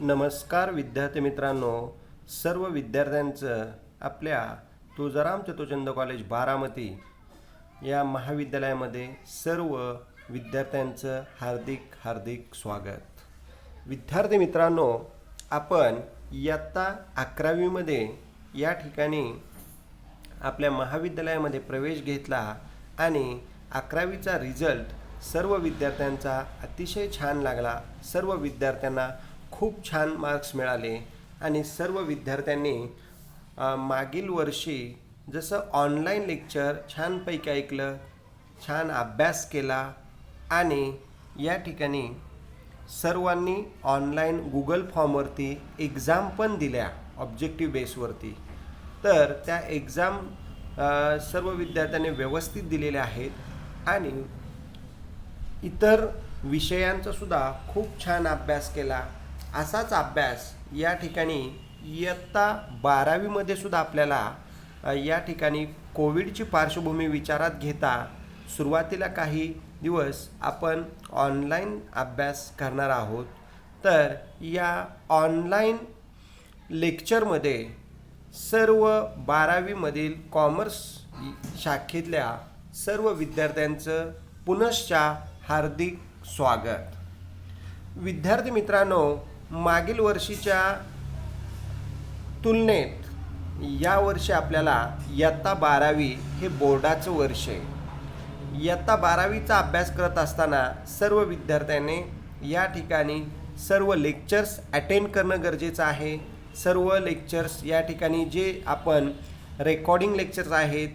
नमस्कार विद्यार्थी मित्रांनो, सर्व विद्यार्थ्यांचं आपल्या तुळजाराम चतुर्चंद कॉलेज बारामती या महाविद्यालयामध्ये सर्व विद्यार्थ्यांचं हार्दिक हार्दिक स्वागत. विद्यार्थी मित्रांनो, आपण इयत्ता 11वीमध्ये या ठिकाणी आपल्या महाविद्यालयामध्ये प्रवेश घेतला आणि 11वीचा रिझल्ट सर्व विद्यार्थ्यांचा अतिशय छान लागला. सर्व विद्यार्थ्यांना खूप छान मार्क्स मिळाले आणि सर्व विद्यार्थ्यांनी मागील वर्षी जसं ऑनलाईन लेक्चर छानपैकी ऐकलं, छान अभ्यास केला आणि या ठिकाणी सर्वांनी ऑनलाईन गुगल फॉर्मवरती एक्झाम पण दिल्या ऑब्जेक्टिव्ह बेसवरती. तर त्या एक्झाम सर्व विद्यार्थ्यांनी व्यवस्थित दिलेल्या आहेत आणि इतर विषयांचा सुद्धा खूप छान अभ्यास केला. असाच अभ्यास या ठिकाणी इयत्ता 12वीमध्ये सुद्धा आपल्याला या ठिकाणी कोविडची पार्श्वभूमी विचारात घेता सुरुवातीला काही दिवस आपण ऑनलाईन अभ्यास करणार आहोत. तर या ऑनलाईन लेक्चरमध्ये सर्व 12वीमधील कॉमर्स शाखेतल्या सर्व विद्यार्थ्यांचं पुनश्च हार्दिक स्वागत. विद्यार्थी मित्रांनो, मागील वर्षीच्या तुलनेत या वर्षी आपल्याला इयत्ता 12वी हे बोर्डाचं वर्ष आहे. इयत्ता 12वीचा अभ्यास करत असताना सर्व विद्यार्थ्यांनी या ठिकाणी सर्व लेक्चर्स अटेंड करणं गरजेचं आहे. सर्व लेक्चर्स या ठिकाणी जे आपण रेकॉर्डिंग लेक्चर्स आहेत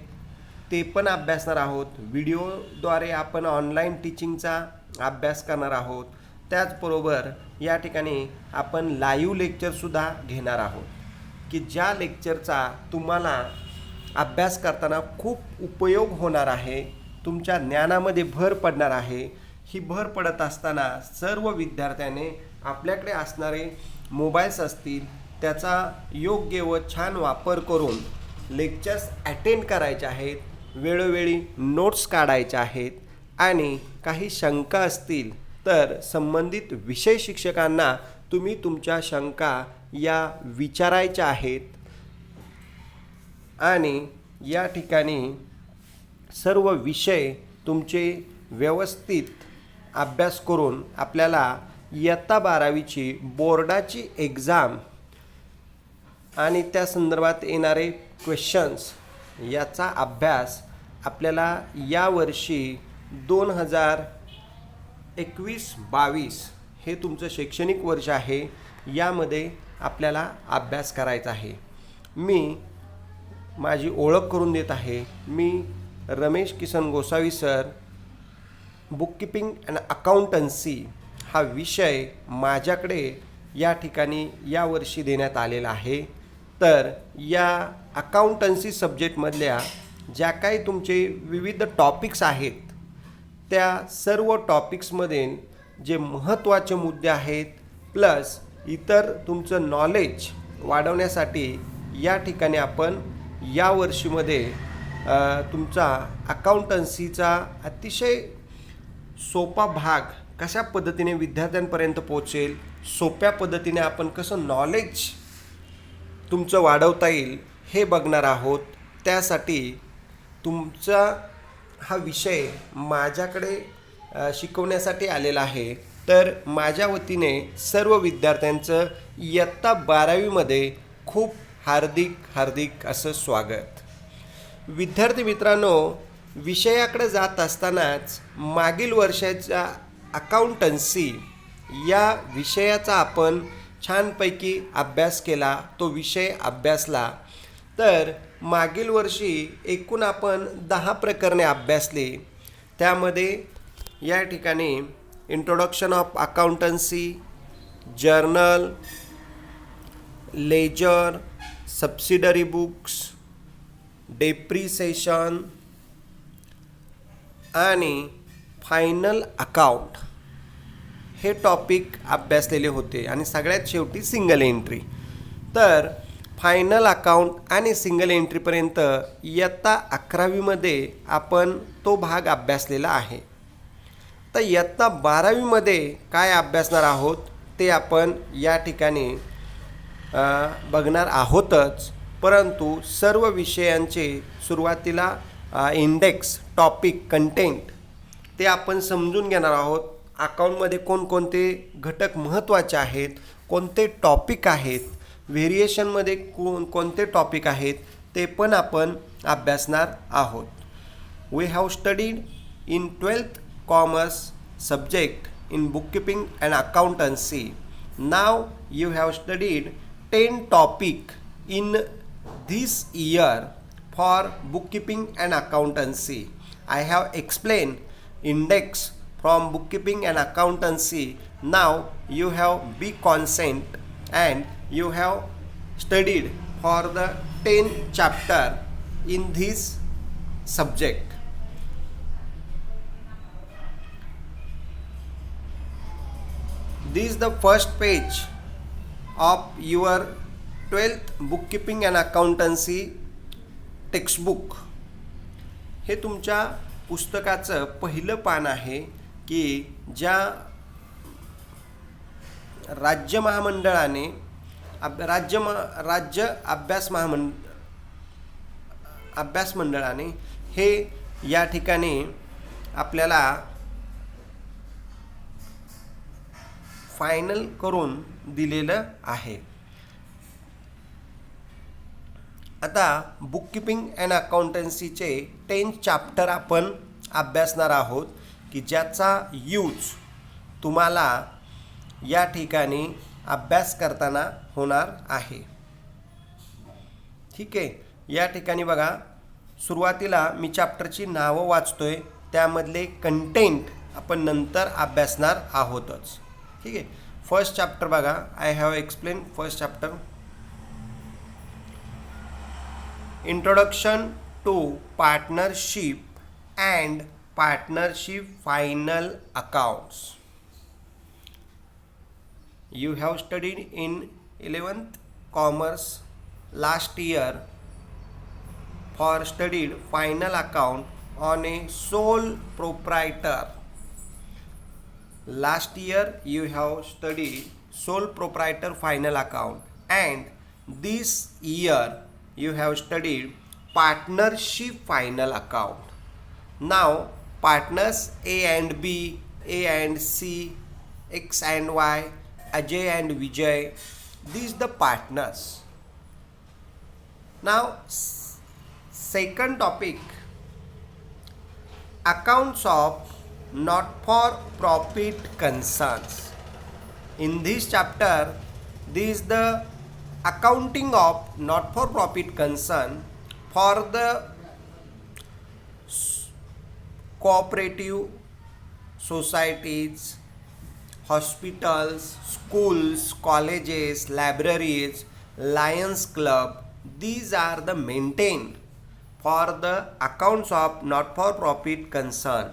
ते पण अभ्यासणार आहोत. व्हिडिओद्वारे आपण ऑनलाईन टीचिंगचा अभ्यास करणार आहोत. त्याचबरोबर या ठिकाणी आपण लाईव्ह लेक्चरसुद्धा घेणार आहोत की ज्या लेक्चरचा तुम्हाला अभ्यास करताना खूप उपयोग होणार आहे, तुमच्या ज्ञानामध्ये भर पडणार आहे. ही भर पडत असताना सर्व विद्यार्थ्याने आपल्याकडे असणारे मोबाईल्स असतील त्याचा योग्य व छान वापर करून लेक्चर्स अटेंड करायचे आहेत, वेळोवेळी नोट्स काढायच्या आहेत आणि काही शंका असतील तर संबंधित विषय शिक्षकांना तुम्ही तुमच्या शंका या विचारायच्या आहेत. आणि या ठिकाणी सर्व विषय तुमचे व्यवस्थित अभ्यास करून आपल्याला इयत्ता 12वीची बोर्डाची एक्झाम आणि त्या संदर्भात येणारे क्वेश्चन्स याचा अभ्यास आपल्याला यावर्षी 2021-22 हे तुमचं शैक्षणिक वर्ष आहे, यामध्ये आपल्याला अभ्यास करायचा आहे. मी माझी ओळख करून देत आहे. मी Ramesh Kisan Gosavi sir. Bookkeeping and accountancy हा विषय माझ्याकडे या ठिकाणी यावर्षी देण्यात आलेला आहे. तर या अकाउंटन्सी सब्जेक्टमधल्या ज्या काही तुमचे विविध टॉपिक्स आहेत त्या सर्व टॉपिक्समध्ये जे महत्त्वाचे मुद्दे आहेत प्लस इतर तुमचं नॉलेज वाढवण्यासाठी या ठिकाणी आपण या वर्षीमध्ये तुमचा अकाउंटन्सीचा अतिशय सोपा भाग कशा पद्धतीने विद्यार्थ्यांपर्यंत पोहोचेल, सोप्या पद्धतीने आपण कसं नॉलेज तुमचं वाढवता येईल हे बघणार आहोत. त्यासाठी तुमचा हा विषय माझ्याकडे शिकवण्यासाठी आलेला आहे. तर माझ्या वतीने सर्व विद्यार्थ्यांचं इयत्ता 12वीमध्ये खूप हार्दिक हार्दिक असं स्वागत. विद्यार्थी मित्रांनो, विषयाकडे जात असतानाच मागील वर्षाच्या अकाउंटन्सी या विषयाचा आपण छानपैकी अभ्यास केला, तो विषय अभ्यासला. तर मागील वर्षी एकूण आपण 10 प्रकरणे अभ्यासली. त्यामध्ये या ठिकाणी introduction of accountancy, journal, ledger, subsidiary books, depreciation आणि फायनल अकाउंट हे टॉपिक अभ्यासलेले होते आणि सगळ्यात शेवटी सिंगल एंट्री. तर फायनल अकाउंट आणि सिंगल एंट्रीपर्यंत इयत्ता 11वीमध्ये आपण तो भाग अभ्यासलेला आहे. तर इयत्ता 12वीमध्ये काय अभ्यासणार आहोत ते आपण या ठिकाणी बघणार आहोतच, परंतु सर्व विषयांचे सुरुवातीला इंडेक्स, टॉपिक, कंटेंट ते आपण समजून घेणार आहोत. अकाउंटमध्ये कोणकोणते घटक महत्त्वाचे आहेत, कोणते टॉपिक आहेत, व्हेरिएशनमध्ये कोणते टॉपिक आहेत ते पण आपण अभ्यासणार आहोत. We have studied in 12th commerce subject in bookkeeping and accountancy. Now you have studied 10 topic in this year for bookkeeping and accountancy. I have explained index from bookkeeping and accountancy. Now you have be consent and you have studied for the 10th chapter in this subject. This is the first page of your 12th bookkeeping and accountancy textbook. हे तुमच्या पुस्तकाचं पहिलं पान आहे की ज्या राज्य महामंडळाने राज्य अभ्यास मंडळाने हे या ठिकाणी आपल्याला फायनल करून दिलेलं आहे. आता बुककीपिंग अँड अकाउंटन्सीचे 10th चॅप्टर आपण अभ्यासणार आहोत की ज्याचा यूज तुम्हाला या ठिकाणी अभ्यास करताना होणार आहे. ठीक आहे. या ठिकाणी बघा, सुरुवातीला मी चॅप्टरची नावं वाचतोय, त्यामधले कंटेंट आपण नंतर अभ्यासणार आहोतच. ठीक आहे. फर्स्ट चॅप्टर बघा, I have explain first chapter. Introduction to partnership and partnership final accounts. You have studied in 11th commerce last year for studied final account on a sole proprietor. Last year you have studied sole proprietor final account, and this year you have studied partnership final account. Now partners A and B, A and C, X and Y, Ajay and Vijay, these the partners. Now second topic, accounts of not for profit concerns. In this chapter, this is the accounting of not for profit concern for the cooperative societies, hospitals, schools, colleges, libraries, Lions Club. These are the maintained for the accounts of not for profit concern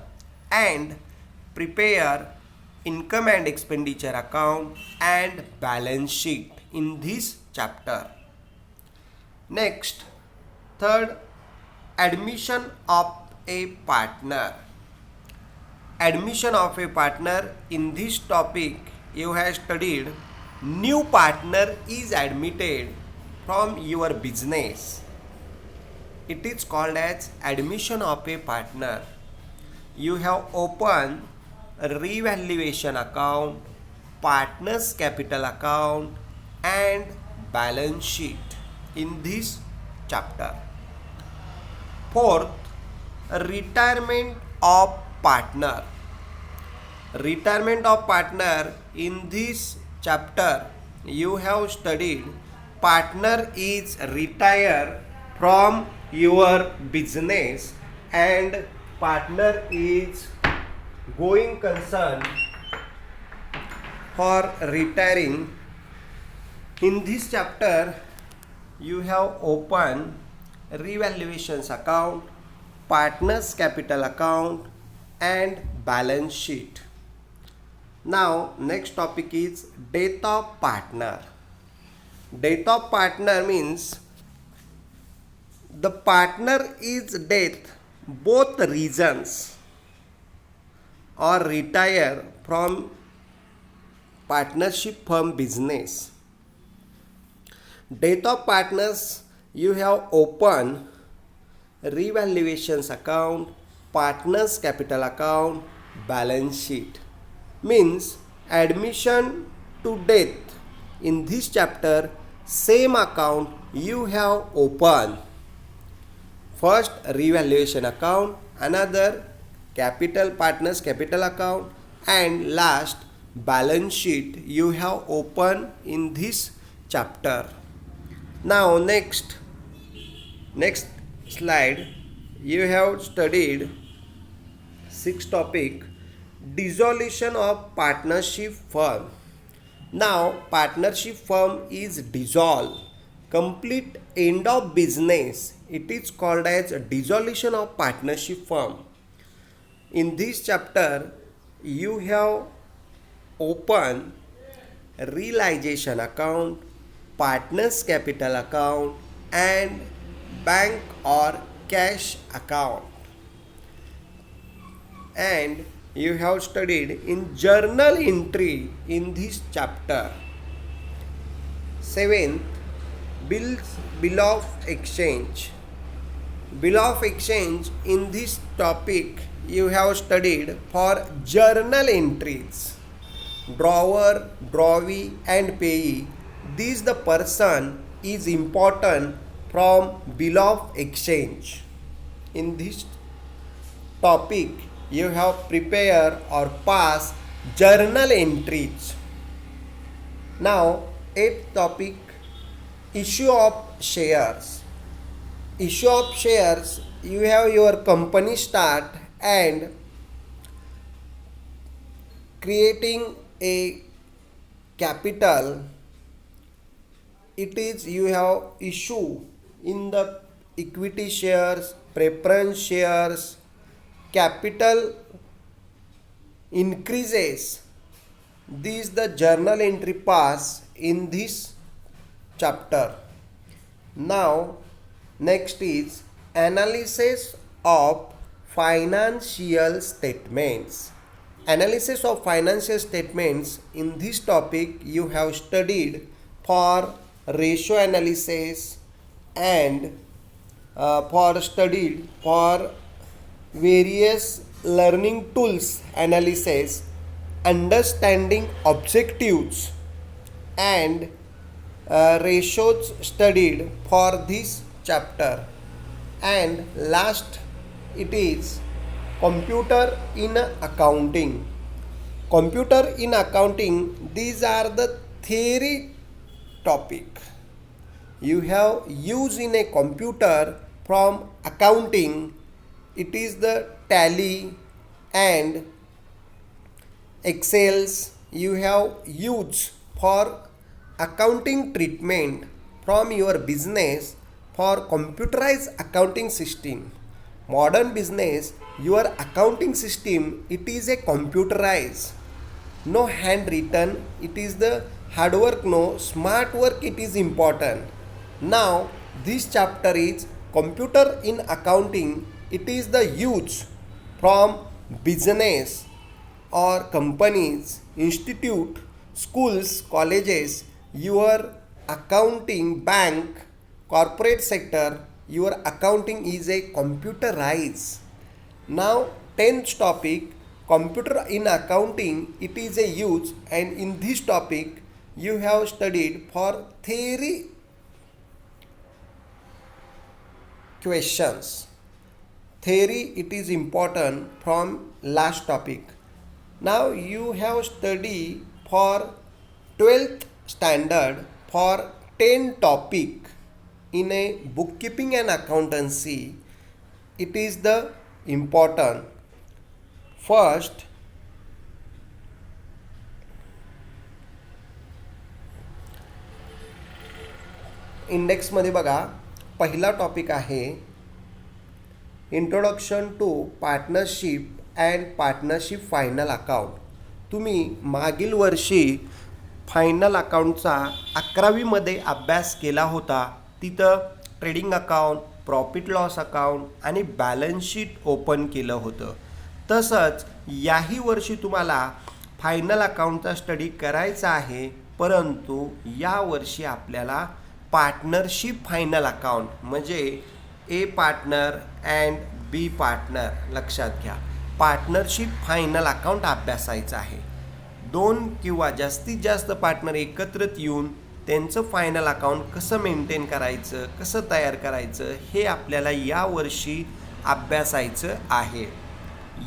and prepare income and expenditure account and balance sheet in this chapter. Next, third, admission of a partner. Admission of a partner. In this topic you have studied new partner is admitted from your business. It is called as admission of a partner. You have opened a revaluation account, partners capital account and balance sheet in this chapter. Fourth, retirement of partner. Retirement of partner. In this chapter you have studied partner is retired from your business and partner is going concern for retiring. In this chapter you have opened revaluations account, partners capital account and balance sheet. Now next topic is death of partner. Death of partner means the partner is death both reasons or retire from partnership firm business. Death of partners, you have open revaluations account, partners capital account, balance sheet. Means admission to death. In this chapter, same account you have open. First revaluation account, another capital partners capital account, and last balance sheet you have open in this chapter. Now next slide, you have studied sixth topic, dissolution of partnership firm. Now partnership firm is dissolved, complete end of business. It is called as dissolution of partnership firm. In this chapter you have open realization account, partners capital account, and bank or cash account. And you have studied in journal entry in this chapter. Seventh, bill of exchange. Bill of exchange, in this topic you have studied for journal entries. Drawer, drawee, and payee. This the person is important from bill of exchange. In this topic you have prepare or pass journal entries. Now eighth topic, issue of shares. Issue of shares, you have your company start and creating a capital. It is you have issue in the equity shares, preference shares, capital increases. This the journal entry pass in this chapter. Now next is analysis of financial statements. Analysis of financial statements, in this topic you have studied for ratio analysis and for various learning tools analysis, understanding objectives, and ratios studied for this chapter. And last it is computer in accounting. Computer in accounting, these are the theory topic. You have use in a computer from accounting. It is the tally and excels you have used for accounting treatment from your business for computerized accounting system. Modern business, your accounting system, it is a computerized, no handwritten. It is the hard work, no smart work, it is important. Now this chapter is computer in accounting. It is the use from business or companies, institute, schools, colleges, your accounting, bank, corporate sector, your accounting is a computerized. Now 10th topic, computer in accounting, it is a use, and in this topic you have studied for theory questions. Theory, it is important from last topic. Now you have studied for 12th standard for 10 topic in a bookkeeping and accountancy. It is the important. First, index मध्ये बघा, पहिला topic आहे introduction to partnership and partnership final account. तुम्ही मागील वर्षी final अकाउंटचा 11वी मध्ये अभ्यास केला होता. तिथं trading account, profit loss account आणि बॅलन्स शीट ओपन केलं होतं. तसंच याही वर्षी तुम्हाला फायनल अकाउंटचा स्टडी करायचा आहे, परंतु यावर्षी आपल्याला पार्टनरशिप फायनल अकाउंट म्हणजे ए पार्टनर अँड बी पार्टनर लक्षात घ्या, पार्टनरशिप फायनल अकाउंट अभ्यासायचं आहे. 2 किंवा जास्तीत जास्त पार्टनर एकत्रित येऊन त्यांचं फायनल अकाउंट कसं मेंटेन करायचं, कसं तयार करायचं हे आपल्याला यावर्षी अभ्यासायचं आहे.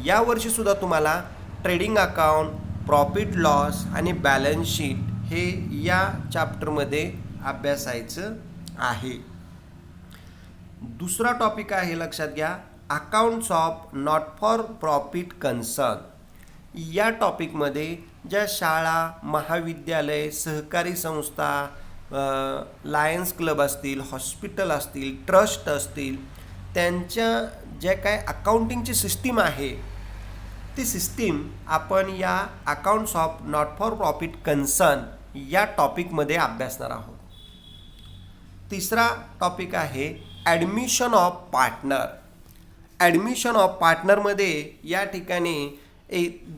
यावर्षीसुद्धा तुम्हाला ट्रेडिंग अकाउंट, प्रॉफिट लॉस आणि बॅलन्स शीट हे या चॅप्टरमध्ये अभ्यासायचं आहे. दुसरा टॉपिक आहे लक्षात घ्या, accounts of not for profit concern. या टॉपिकमध्ये ज्या शाळा, महाविद्यालय, सहकारी संस्था, लायन्स क्लब असतील, हॉस्पिटल असतील, ट्रस्ट असतील, त्यांच्या जे काय अकाउंटिंगची सिस्टीम आहे ती सिस्टीम आपण या accounts of not for profit concern या टॉपिकमध्ये अभ्यासणार आहोत. तिसरा टॉपिक आहे admission of partner. Admission of पार्टनरमध्ये या ठिकाणी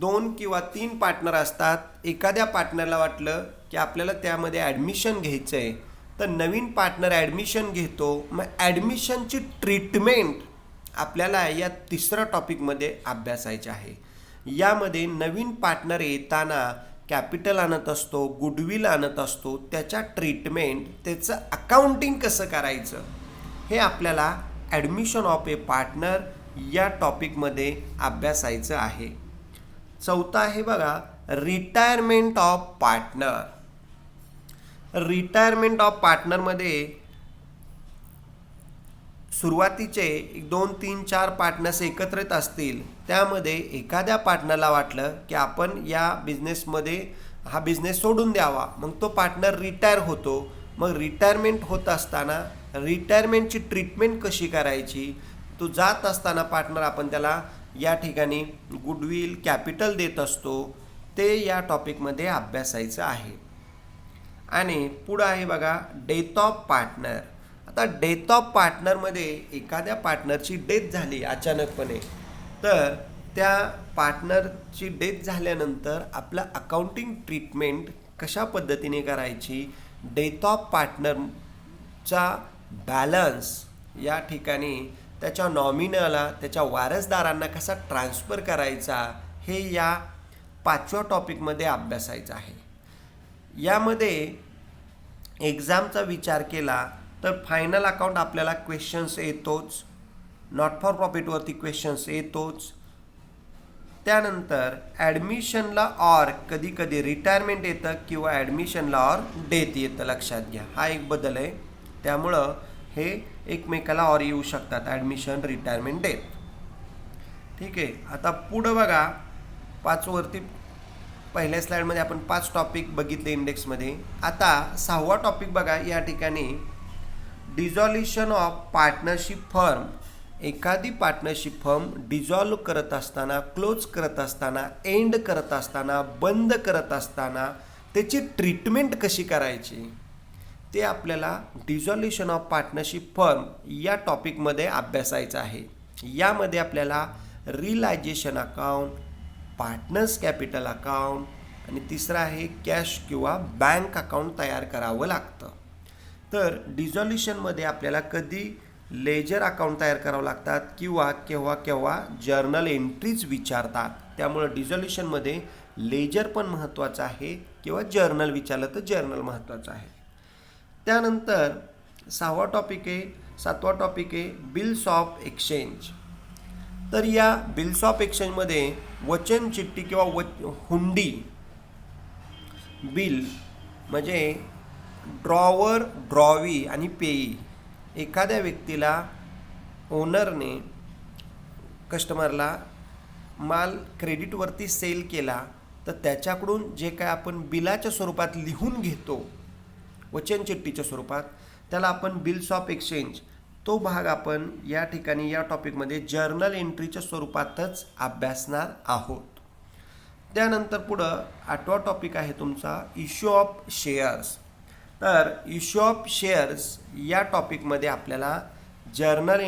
2 किंवा 3 पार्टनर असतात. एखाद्या पार्टनरला वाटलं की आपल्याला त्यामध्ये ॲडमिशन घ्यायचं आहे, तर नवीन पार्टनर ॲडमिशन घेतो. मग ॲडमिशनची ट्रीटमेंट आपल्याला या तिसऱ्या टॉपिकमध्ये अभ्यासायची आहे. यामध्ये नवीन पार्टनर येताना कॅपिटल आणत असतो, गुडविल आणत असतो, त्याच्या ट्रीटमेंट, त्याचं अकाउंटिंग कसं करायचं हे आपल्याला ॲडमिशन ऑफ ए पार्टनर या टॉपिकमध्ये अभ्यासायचं आहे. चौथा आहे बघा, retirement of partner. Retirement of पार्टनरमध्ये सुरुवातीचे 2, 3, 4 पार्टनर्स एकत्रित असतील. त्यामध्ये एखाद्या पार्टनरला वाटलं की आपण या बिझनेसमध्ये हा बिझनेस सोडून द्यावा, मग तो पार्टनर रिटायर होतो. मग रिटायरमेंट होत असताना रिटायरमेंटची ट्रीटमेंट कशी करायची, तो जात असताना पार्टनर आपण त्याला या ठिकाणी गुडविल, कॅपिटल देत असतो, ते या टॉपिकमध्ये अभ्यासायचं आहे. आणि पुढं आहे बघा डेथ ऑफ पार्टनर. आता डेथ ऑफ पार्टनरमध्ये एखाद्या पार्टनरची डेथ झाली अचानकपणे, तर त्या पार्टनरची डेथ झाल्यानंतर आपलं अकाउंटिंग ट्रीटमेंट कशा पद्धतीने करायची, डेथ ऑफ पार्टनरचा बॅलन्स या ठिकाणी त्याच्या नॉमिनला, त्याच्या वारसदारांना कसा ट्रान्सफर करायचा हे या 5व्या टॉपिकमध्ये अभ्यासायचं आहे. यामध्ये एक्झामचा विचार केला तर फायनल अकाउंट आपल्याला क्वेश्चन्स येतोच, नॉट फॉर प्रॉफिटवरती क्वेश्चन्स येतोच. त्यानंतर ॲडमिशनला ऑर कधी कधी रिटायरमेंट येतं किंवा ॲडमिशनला ऑर डेथ येतं, लक्षात घ्या. हा एक बदल आहे, त्यामुळं हे एकमेकाला ऑर येऊ शकतात, ॲडमिशन, रिटायरमेंट, डेथ. ठीक आहे. आता पुढं बघा 5 वरती पहिल्या स्लाईडमध्ये आपण 5 टॉपिक बघितले इंडेक्समध्ये. आता 6वा टॉपिक बघा. या ठिकाणी डिझॉल्युशन ऑफ पार्टनरशिप फर्म. एखादी पार्टनरशिप फर्म डिझॉल्व करत असताना, क्लोज करत असताना, एंड करत असताना, बंद करत असताना त्याची ट्रीटमेंट कशी करायची ते आपल्याला डिझॉल्युशन ऑफ पार्टनरशिप फर्म या टॉपिकमध्ये अभ्यासायचं आहे. यामध्ये आपल्याला realisation account, partners capital account आणि तिसरा आहे कॅश किंवा बँक अकाउंट तयार करावं लागतं. तर डिझॉल्युशनमध्ये आपल्याला कधी लेजर अकाउंट तयार करावं लागतात किंवा केव्हा जर्नल एंट्रीज विचारतात. त्यामुळं डिझॉल्युशनमध्ये लेजर पण महत्त्वाचं आहे किंवा जर्नल विचारलं तर जर्नल महत्त्वाचं आहे. त्यानंतर 6वा टॉपिक आहे, 7वा टॉपिक आहे बिल्स ऑफ एक्सचेंज. तर या बिल्स ऑफ एक्सचेंजमध्ये वचन चिठ्ठी किंवा हुंडी, बिल म्हणजे ड्रॉवर, ड्रॉवी आणि पेई. एखाद्या व्यक्तीला, ओनरने कस्टमरला माल क्रेडिटवरती सेल केला तर त्याच्याकडून जे काय आपण बिलाच्या स्वरूपात लिहून घेतो वचन चिठ्ठीच्या स्वरूपात, त्याला आपण बिल्स ऑफ एक्सचेंज, तो भाग आपण या ठिकाणी या टॉपिकमध्ये जर्नल एंट्रीच्या स्वरूपातच अभ्यासणार आहोत. त्यानंतर पुढं 8वा टॉपिक आहे तुमचा इश्यू ऑफ शेअर्स. तर इश्यू ऑफ शेअर्स या टॉपिकमध्ये आपल्याला जर्नल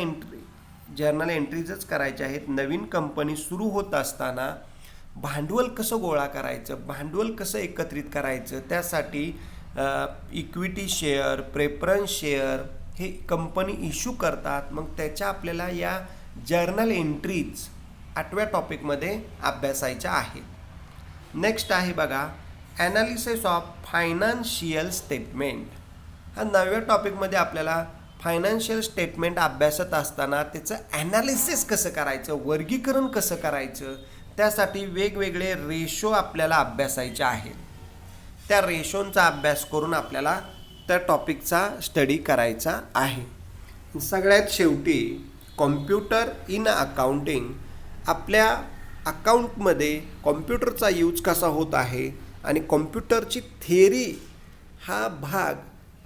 एंट्रीजच करायचे आहेत. नवीन कंपनी सुरू होत असताना भांडवल कसं गोळा करायचं, भांडवल कसं एकत्रित करायचं, त्यासाठी इक्विटी शेअर, प्रेफरन्स शेअर हे कंपनी इश्यू करतात. मग त्याच्या आपल्याला या जर्नल एंट्रीज 8व्या टॉपिकमध्ये अभ्यासायच्या आहेत. नेक्स्ट आहे बघा ॲनालिसिस ऑफ फायनान्शियल स्टेटमेंट. हा 9व्या टॉपिकमध्ये आपल्याला फायनान्शियल स्टेटमेंट अभ्यासत असताना त्याचं ॲनालिसिस कसं करायचं, वर्गीकरण कसं करायचं, त्यासाठी वेगवेगळे रेशो आपल्याला अभ्यासायचे आहेत. त्या रेशोंचा अभ्यास करून आपल्याला त्या टॉपिकचा स्टडी करायचा आहे. सगळ्यात शेवटी कॉम्प्युटर इन अकाउंटिंग. आपल्या अकाउंटमध्ये कॉम्प्युटरचा यूज कसा होत आहे आणि कॉम्प्युटरची थेअरी हा भाग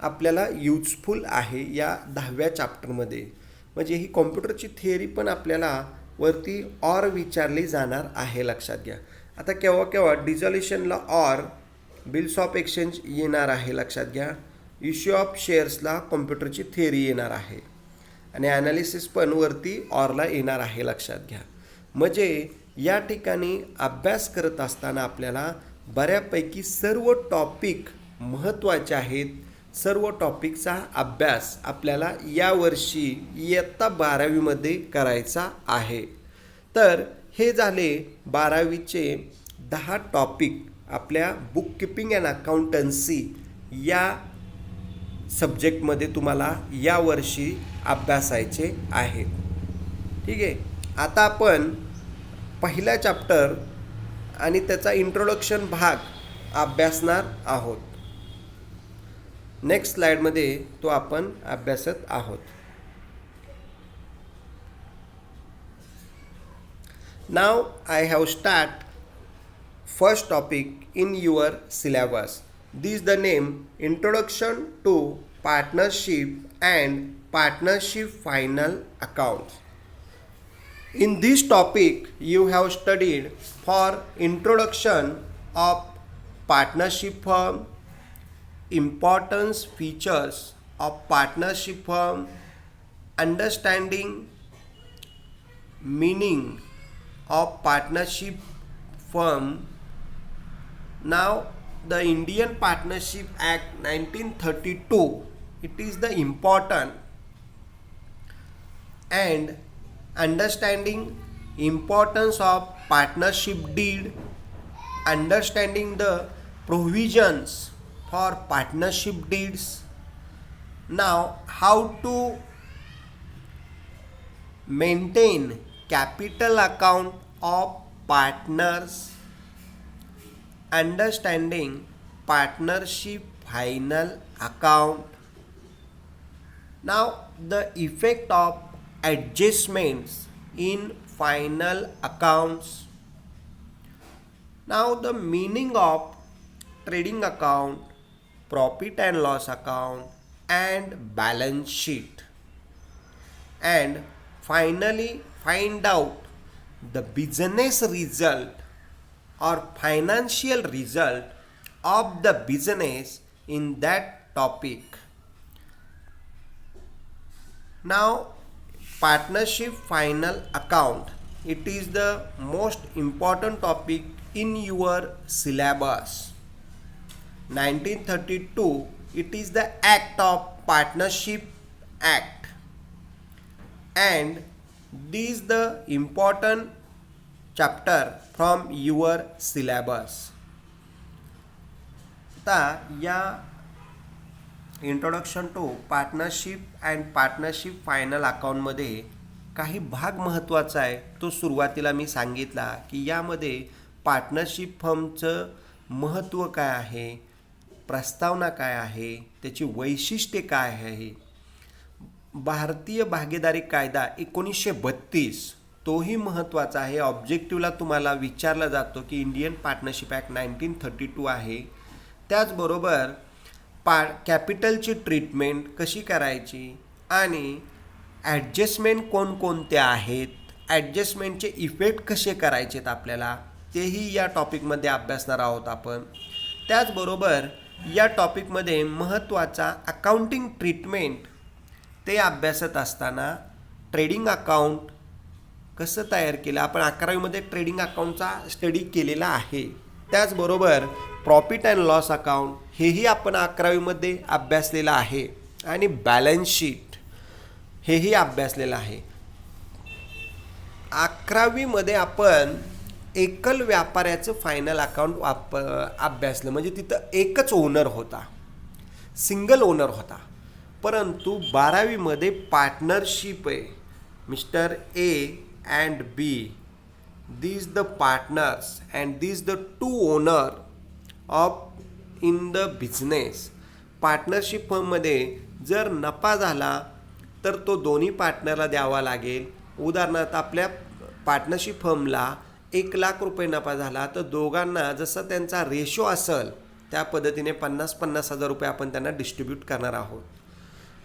आपल्याला युजफुल आहे या 10व्या चॅप्टरमध्ये. म्हणजे ही कॉम्प्युटरची थिअरी पण आपल्याला वरती ऑर विचारली जाणार आहे, लक्षात घ्या. आता केव्हा केव्हा डिझोल्युशनला ऑर, बिल्स ऑफ एक्सचेंज येणार आहे, लक्षात घ्या. इश्यू ऑफ शेअर्सला कॉम्प्युटरची थिअरी येणार आहे आणि ॲनालिसिस पण वरती ऑरला येणार आहे, लक्षात घ्या. म्हणजे या ठिकाणी अभ्यास करत असताना आपल्याला बऱ्यापैकी सर्व टॉपिक महत्त्वाचे आहेत. सर्व टॉपिकचा अभ्यास आपल्याला यावर्षी इयत्ता 12वीमध्ये करायचा आहे. तर हे झाले 12वीचे 10 टॉपिक आपल्या बुक कीपिंग अँड अकाउंटन्सी या सब्जेक्टमध्ये तुम्हाला यावर्षी अभ्यासायचे आहेत. ठीक आहे. आता आपण पहिला चॅप्टर आणि त्याचा इंट्रोडक्शन भाग अभ्यासणार आहोत. नेक्स्ट स्लाइडमध्ये तो आपण अभ्यासत आहोत. Now I have start first topic in your syllabus. This the name introduction to partnership and partnership final accounts. In this topic, you have studied for introduction of partnership firm, importance features of partnership firm, understanding meaning of partnership firm. Now, the Indian Partnership Act 1932, it is the important and understanding importance of partnership deed, understanding the provisions for partnership deeds. Now, how to maintain capital account of partners, understanding partnership final account. Now, the effect of adjustments in final accounts. Now, the meaning of trading account, profit and loss account, and balance sheet. And finally, find out the business result or financial result of the business in that topic. Now, partnership final account, it is the most important topic in your syllabus. 1932, it is the act of partnership act, and this is the important chapter from your syllabus. आता या introduction to partnership and partnership final अकाउंटमध्ये काही भाग महत्त्वाचा आहे. तो सुरुवातीला मी सांगितला की यामध्ये पार्टनरशिप फर्मचं महत्त्व काय आहे, प्रस्तावना काय आहे, त्याची वैशिष्ट्ये काय आहे. भारतीय भागीदारी कायदा 1932 तोही महत्त्वाचा आहे. ऑब्जेक्टिव्हला तुम्हाला विचारला जातो की इंडियन पार्टनरशिप ॲक्ट 1932 आहे. त्याचबरोबर कॅपिटलची ट्रीटमेंट कशी करायची आणि ॲडजस्टमेंट कोणकोणत्या आहेत, ॲडजस्टमेंटचे इफेक्ट कसे करायचे आहेत आपल्याला, तेही या टॉपिकमध्ये अभ्यासणार आहोत आपण. त्याचबरोबर या टॉपिकमध्ये महत्त्वाचा अकाउंटिंग ट्रीटमेंट ते अभ्यासत असताना ट्रेडिंग अकाउंट, कसं तयार केलं, आपण 11वीमध्ये ट्रेडिंग अकाउंटचा स्टडी केलेला आहे. त्याचबरोबर प्रॉफिट अँड लॉस अकाउंट हेही आपण 11वीमध्ये अभ्यासलेलं आहे आणि बॅलन्स शीट हेही अभ्यासलेलं आहे. 11वीमध्ये आपण एकल व्यापाऱ्याचं फायनल अकाउंट अभ्यासलं, म्हणजे तिथं एकच ओनर होता, सिंगल ओनर होता. परंतु 12वीमध्ये पार्टनरशिप आहे. Mister A and B, these the partners and these the two owner of in the business. Partnership फर्ममध्ये जर नफा झाला तर तो दोन्ही पार्टनरला द्यावा लागेल. उदाहरणार्थ आपल्या पार्टनरशिप फर्मला 1,00,000 रुपये नफा झाला तर दोघांना जसं त्यांचा रेशो असेल त्या पद्धतीने 50,000 रुपये आपण त्यांना डिस्ट्रीब्यूट करणार आहोत.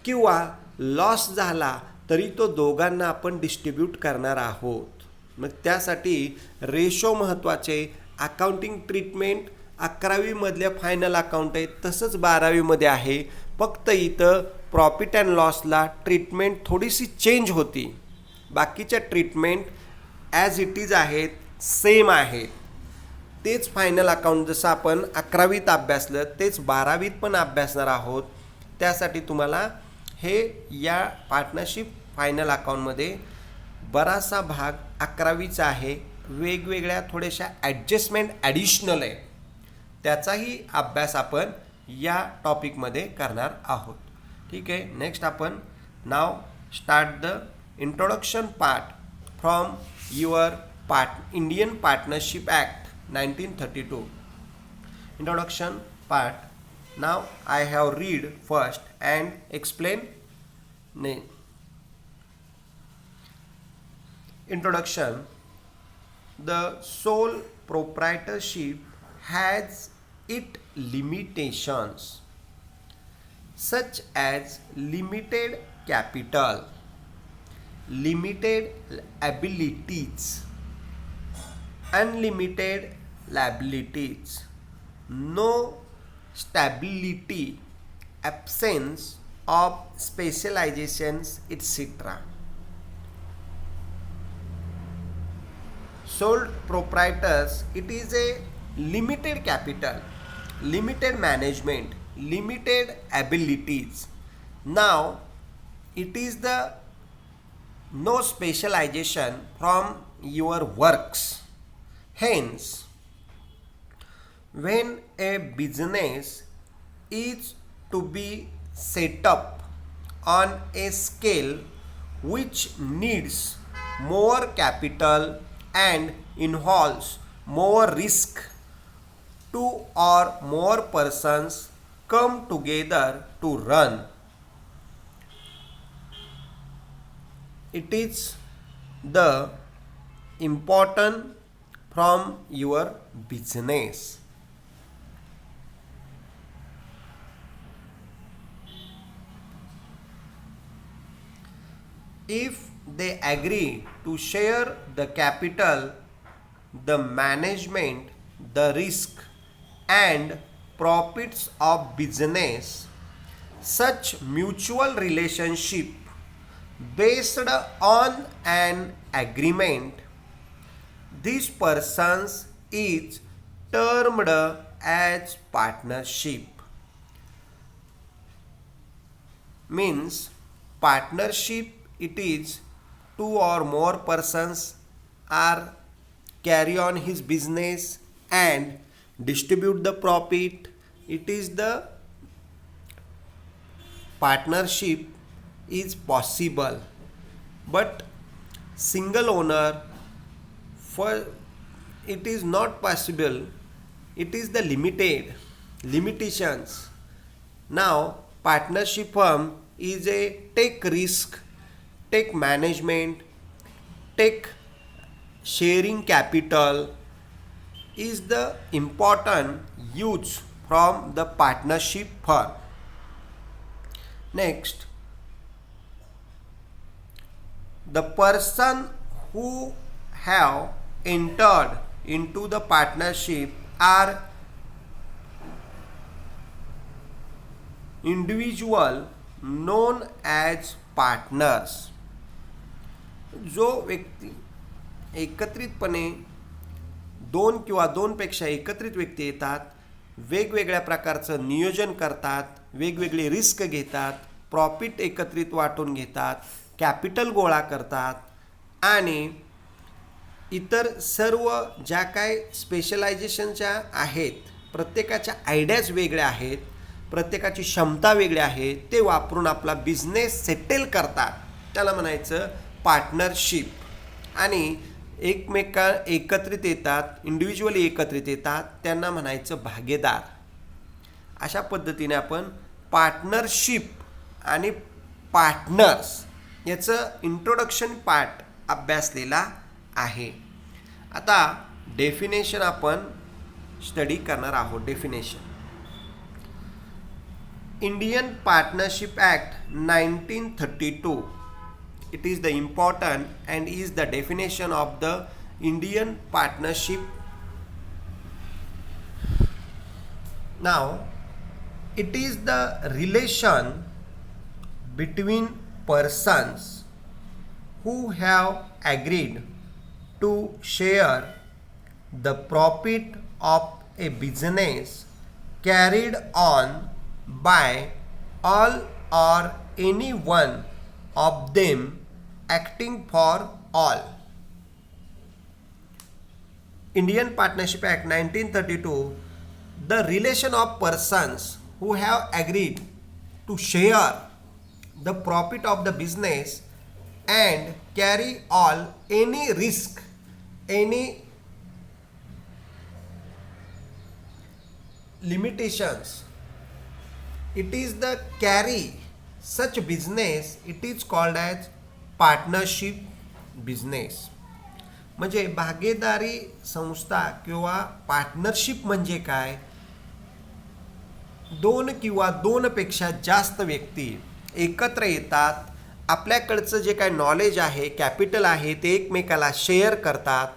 किंवा लॉस झाला तरी तो दोघांना आपण डिस्ट्रीब्यूट करणार आहोत. मग त्यासाठी रेशो महत्त्वाचे. अकाउंटिंग ट्रीटमेंट 11वीमधल्या फायनल अकाउंट आहे तसंच 12वीमध्ये आहे. फक्त इथं प्रॉफिट अँड लॉसला ट्रीटमेंट थोडीशी चेंज होती. बाकीच्या ट्रीटमेंट ॲज इट इज आहेत, सेम आहेत. तेच फायनल अकाउंट जसं आपण 11वीत अभ्यासलं तेच 12वीत पण अभ्यासणार आहोत. त्यासाठी तुम्हाला हे या पार्टनरशिप फायनल अकाउंटमध्ये बराचसा भाग 11वीचा आहे. वेगवेगळ्या थोड्याशा ॲडजस्टमेंट ॲडिशनल आहे, त्याचाही अभ्यास आपण या टॉपिकमध्ये करणार आहोत. ठीक आहे. नेक्स्ट आपण now start the introduction part from your Indian partnership act 1932. Introduction part. Now I have read first and explain. Introduction. The sole proprietorship has its limitations such as limited capital, limited abilities, unlimited liabilities, no stability, absence of specializations, etc. Sole proprietors, it is a limited capital, limited management, limited abilities. Now it is the no specialization from your works. Hence, when a business is to be set up on a scale which needs more capital and involves more risk, two or more persons come together to run. It is the important from your business. If they agree to share the capital, the management, the risk and profits of business, such mutual relationship based on an agreement, these persons is termed as partnership. Means partnership, it is two or more persons are carry on his business and distribute the profit. It is the partnership is possible, but single owner for it is not possible. It is the limitations. Now partnership firm is a take risk, take management, take sharing capital is the important use from the partnership firm. Next, the person who have entered into the partnership are individual known as partners. जो व्यक्ती एकत्रितपणे दोन किंवा दोनपेक्षा एकत्रित व्यक्ती येतात, वेगवेगळ्या प्रकारचं नियोजन करतात, वेगवेगळे रिस्क घेतात, प्रॉफिट एकत्रित वाटून घेतात, कॅपिटल गोळा करतात आणि इतर सर्व ज्या काय स्पेशलायझेशनच्या आहेत, प्रत्येकाच्या आयडियाज वेगळ्या आहेत, प्रत्येकाची क्षमता वेगळ्या आहे, ते वापरून आपला बिझनेस सेटल करतात. त्याला म्हणायचं पार्टनरशिप. आणि एकत्रित येतात, इंडिव्हिज्युअली एकत्रित येतात, त्यांना म्हणायचं भागीदार. अशा पद्धतीने आपण पार्टनरशिप आणि पार्टनर्स याचं इंट्रोडक्शन पार्ट अभ्यासलेला आहे. आता डेफिनेशन आपण स्टडी करणार आहोत. Definition. Indian partnership act 1932. It is the important and is the definition of the Indian partnership. Now, it is the relation between persons who have agreed to share the profit of a business carried on by all or any one of them acting for all. Indian Partnership Act 1932, the relation of persons who have agreed to share the profit of the business and carry all any risk, any limitations. It is the carry such business, it is called as partnership business. म्हणजे भागीदारी संस्था किंवा partnership म्हणजे काय? दोन किंवा दोनपेक्षा जास्त व्यक्ती एकत्र येतात, आपल्याकडचं जे काय नॉलेज आहे, कॅपिटल आहे, ते एकमेकाला शेअर करतात,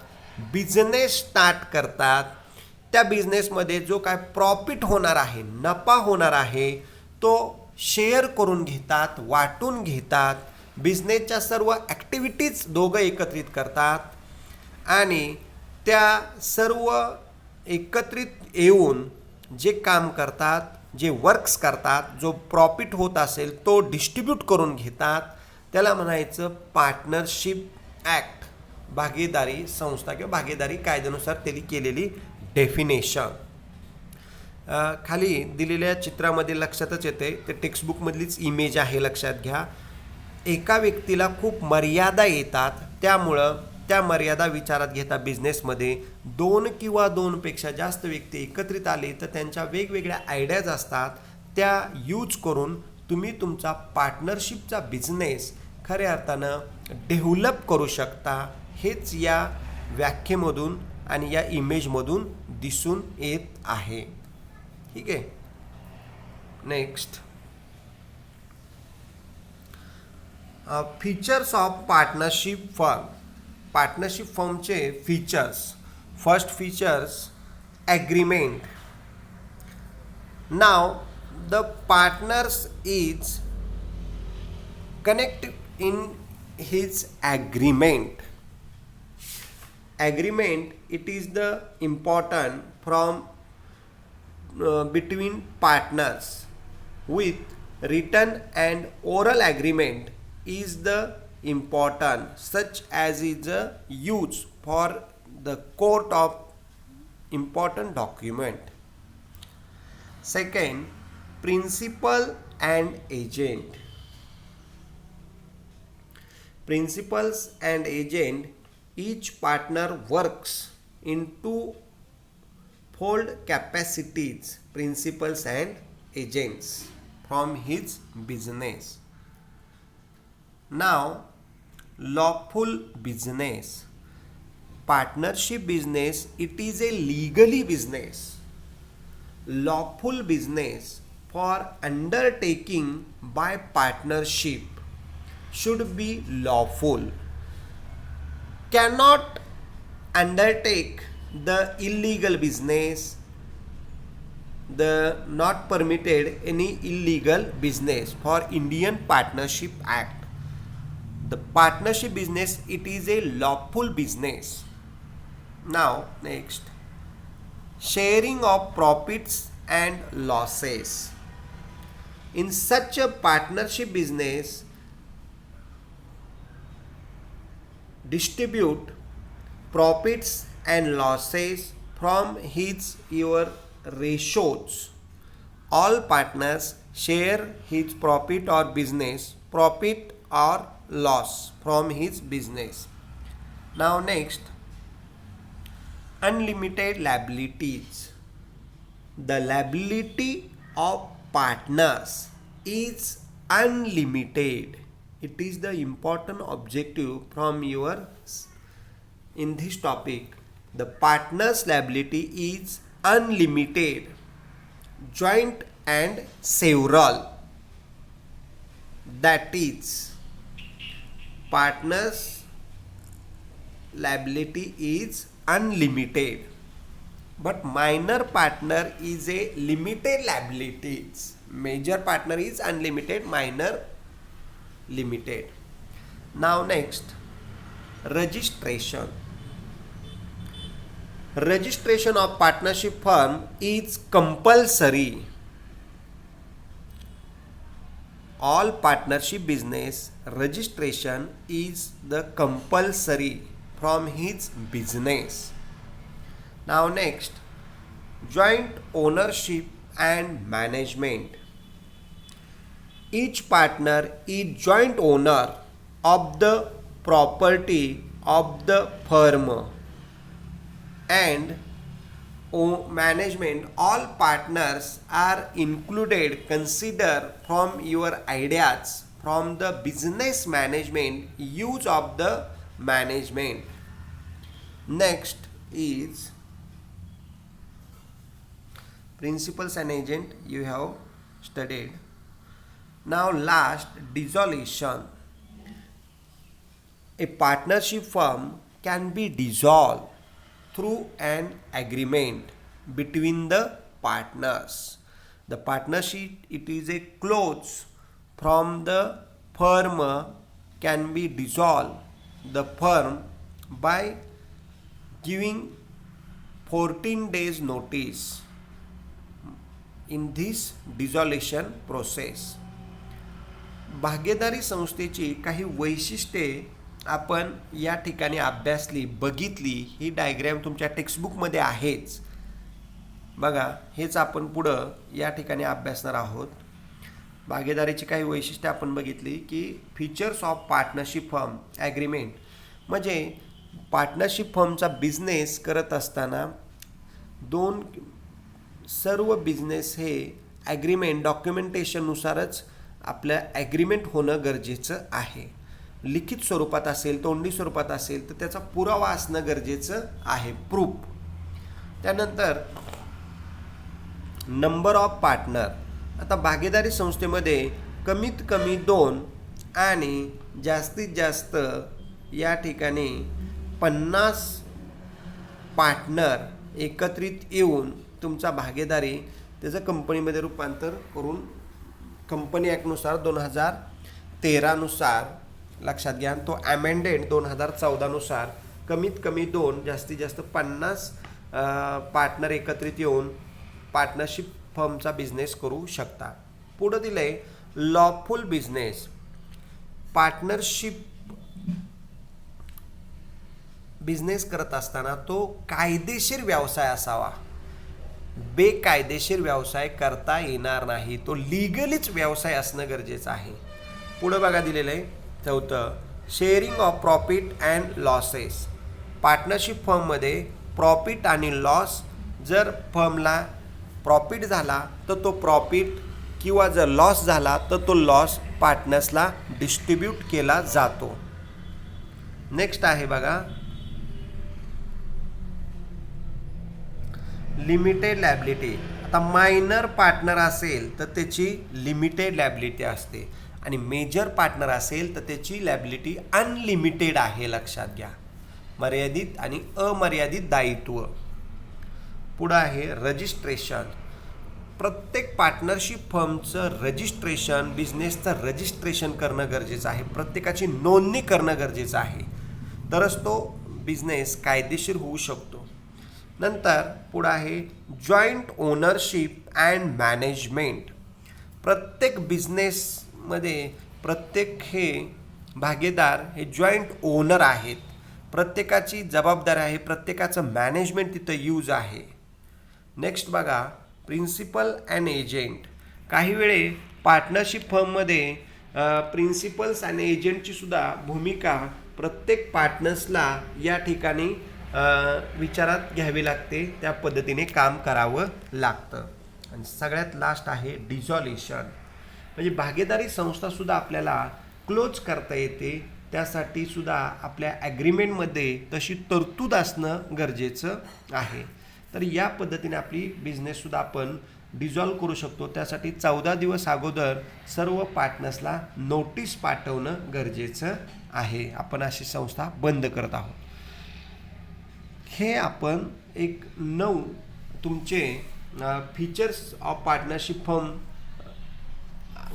बिझनेस स्टार्ट करतात. त्या बिझनेसमध्ये जो काय प्रॉफिट होणार आहे, नफा होणार आहे, तो शेअर करून घेतात, वाटून घेतात. बिझनेसच्या सर्व ॲक्टिव्हिटीज दोघं एकत्रित करतात आणि त्या सर्व एकत्रित येऊन जे काम करतात, जे वर्क्स करतात, जो प्रॉफिट होत असेल तो डिस्ट्रीब्यूट करून घेतात. त्याला म्हणायचं पार्टनरशिप ॲक्ट, भागीदारी संस्था किंवा भागीदारी कायद्यानुसार त्यांनी केलेली डेफिनेशन. खाली दिलेल्या चित्रामध्ये लक्षातच येते, ते टेक्स्टबुकमधलीच इमेज आहे, लक्षात घ्या. एका व्यक्तीला खूप मर्यादा येतात, त्यामुळं त्या मर्यादा विचारात घेता बिझनेसमध्ये दोन किंवा दोनपेक्षा जास्त व्यक्ती एकत्रित आले तर त्यांच्या वेगवेगळ्या आयडियाज असतात, त्या यूज करून तुम्ही तुमचा पार्टनरशिपचा बिझनेस खऱ्या अर्थानं डेव्हलप करू शकता. हेच या व्याख्येमधून आणि या इमेजमधून दिसून येत आहे. ठीक आहे. Next, features of partnership firm. Partnership फर्मचे features. First features, agreement. Now the partners is connect in his agreement. Agreement, it is the important from between partners. With written and oral agreement is the important, such as is a use for the court of important document. Second, principal and agent. Principals and agent, each partner works in twofold capacities, principals and agents, from his business. Now, lawful business. Partnership business, it is a legally business. Lawful business for undertaking by partnership should be lawful. Cannot undertake the illegal business, the not permitted any illegal business for Indian Partnership Act. The partnership business, it is a lawful business. Now next, sharing of profits and losses. In such a partnership business, distribute profits and losses from your ratios. All partners share his profit or loss from his business. Now next, unlimited liabilities. The liability of partners is unlimited. It is the important objective from in this topic. The partner's liability is unlimited, joint and several. That is, partner's liability is unlimited, but minor partner is a limited liabilities. Major partner is unlimited, minor limited. Now next, registration. Registration of partnership firm is compulsory. All partnership business registration is the compulsory from his business. Now next, joint ownership and management. Each partner is joint owner of the property of the firm and management. All partners are included. Consider from your ideas from the business management, use of the management. Next is principals and agent, you have studied. Now last, dissolution. A partnership firm can be dissolved through an agreement between the partners. The partnership, it is a clause from the firm, can be dissolved the firm by giving 14 days notice in this dissolution process. भागीदारी संस्थेची काही वैशिष्ट्ये आपण या ठिकाणी अभ्यासली, बघितली. ही diagram तुमच्या टेक्स्टबुकमध्ये आहेच. बघा, हेच आपण पुढं या ठिकाणी अभ्यासणार आहोत. भागीदारीची काही वैशिष्ट्ये आपण बघितली की features of partnership firm agreement, म्हणजे पार्टनरशिप फर्मचा बिझनेस करत असताना सर्व बिझनेस हे ॲग्रीमेंट डॉक्युमेंटेशननुसारच आपलं ॲग्रीमेंट होणं गरजेचं आहे. लिखित स्वरूपात असेल, तोंडी स्वरूपात असेल तर त्याचा पुरावा असणं गरजेचं आहे, प्रूफ. त्यानंतर नंबर ऑफ पार्टनर. आता भागीदारी संस्थेमध्ये कमीत कमी 2 आणि जास्तीत जास्त या ठिकाणी 50 पार्टनर एकत्रित येऊन तुमचा भागीदारी त्याचं कंपनीमध्ये रूपांतर करून कंपनी ॲक्टनुसार 2013 नुसार लक्षात घ्या, तो अमेंडेड 2014 नुसार कमीत कमी 2 जास्तीत जास्त 50 पार्टनर एकत्रित येऊन पार्टनरशिप फर्मचा बिझनेस करू शकता. पुढे दिले लॉफुल बिझनेस. पार्टनरशिप बिझनेस करत असताना तो कायदेशीर व्यवसाय असावा, बेकायदेशीर व्यवसाय करता येणार नाही. तो लिगलीच व्यवसाय असणं गरजेचं आहे. पुढे बघा दिलेलं आहे 4, sharing of profit and losses. Partnership फर्ममध्ये प्रॉफिट आणि लॉस, जर फर्मला प्रॉफिट झाला तर तो प्रॉफिट किंवा जर लॉस झाला तर तो लॉस पार्टनर्सला डिस्ट्रीब्यूट केला जातो. नेक्स्ट आहे बघा लिमिटेड लायबिलिटी. आता मायनर पार्टनर असेल तर त्याची लिमिटेड लायबिलिटी असते आणि मेजर पार्टनर असेल तर त्याची लायबिलिटी अनलिमिटेड आहे, लक्षात घ्या. मर्यादित आणि अमर्यादित दायित्व. पुढे आहे रजिस्ट्रेशन. प्रत्येक पार्टनरशिप फर्मचं रजिस्ट्रेशन, बिझनेसचं रजिस्ट्रेशन करणं गरजेचं आहे. प्रत्येकाची नोंदणी करणं गरजेचं आहे, तरच तो बिझनेस कायदेशीर होऊ शकतो. नंतर पुढं आहे जॉईंट ओनरशिप अँड मॅनेजमेंट. प्रत्येक बिझनेसमध्ये प्रत्येक हे भागीदार हे जॉईंट ओनर आहेत. प्रत्येकाची जबाबदारी आहे, प्रत्येकाचं मॅनेजमेंट तिथं यूज आहे. नेक्स्ट बघा प्रिन्सिपल अँड एजंट. काही वेळे पार्टनरशिप फर्ममध्ये प्रिन्सिपल्स आणि एजंटची सुद्धा भूमिका प्रत्येक पार्टनर्सला या ठिकाणी विचारात घ्यावी लागते, त्या पद्धतीने काम करावं लागतं. आणि सगळ्यात लास्ट आहे डिझॉल्युशन. म्हणजे भागीदारी संस्थासुद्धा आपल्याला क्लोज करता येते, त्यासाठी सुद्धा आपल्या ॲग्रीमेंटमध्ये तशी तरतूद असणं गरजेचं आहे. तर या पद्धतीने आपली बिझनेससुद्धा आपण डिझॉल्व करू शकतो. त्यासाठी 14 दिवस अगोदर सर्व पार्टनर्सला नोटीस पाठवणं गरजेचं आहे. आपण अशी संस्था बंद करत आहोत. हे आपण एक 9 तुमचे फीचर्स ऑफ पार्टनरशिप फर्म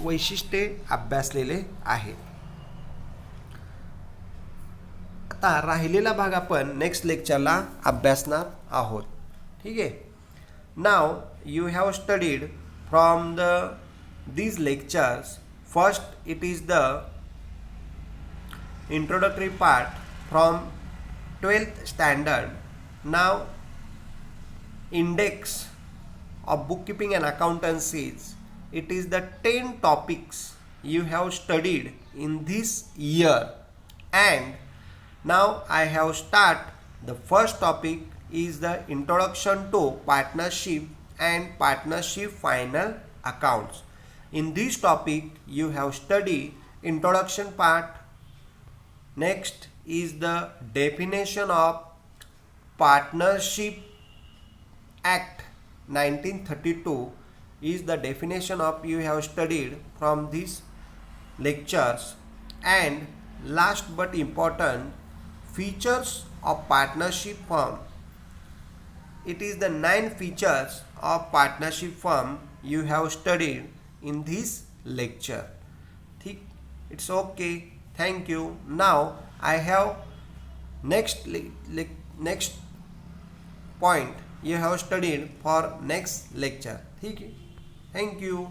वैशिष्ट्ये अभ्यासलेले आहेत. आता राहिलेला भाग आपण नेक्स्ट लेक्चरला अभ्यासणार आहोत. ठीक आहे. Now you have studied from these lectures. First it is the introductory part from 12th standard. Now index of bookkeeping and accountancies. It is the 10 topics you have studied in this year, and now I have start the first topic is the introduction to partnership and partnership final accounts. In this topic you have studied introduction part. Next is the definition of Partnership Act 1932 is the definition of you have studied from these lectures. And last but important, features of partnership firm. It is the 9 features of partnership firm you have studied in this lecture. ठीक, it's okay. Thank you. Now I have next point you have studied for next lecture. ठीक है. Thank you.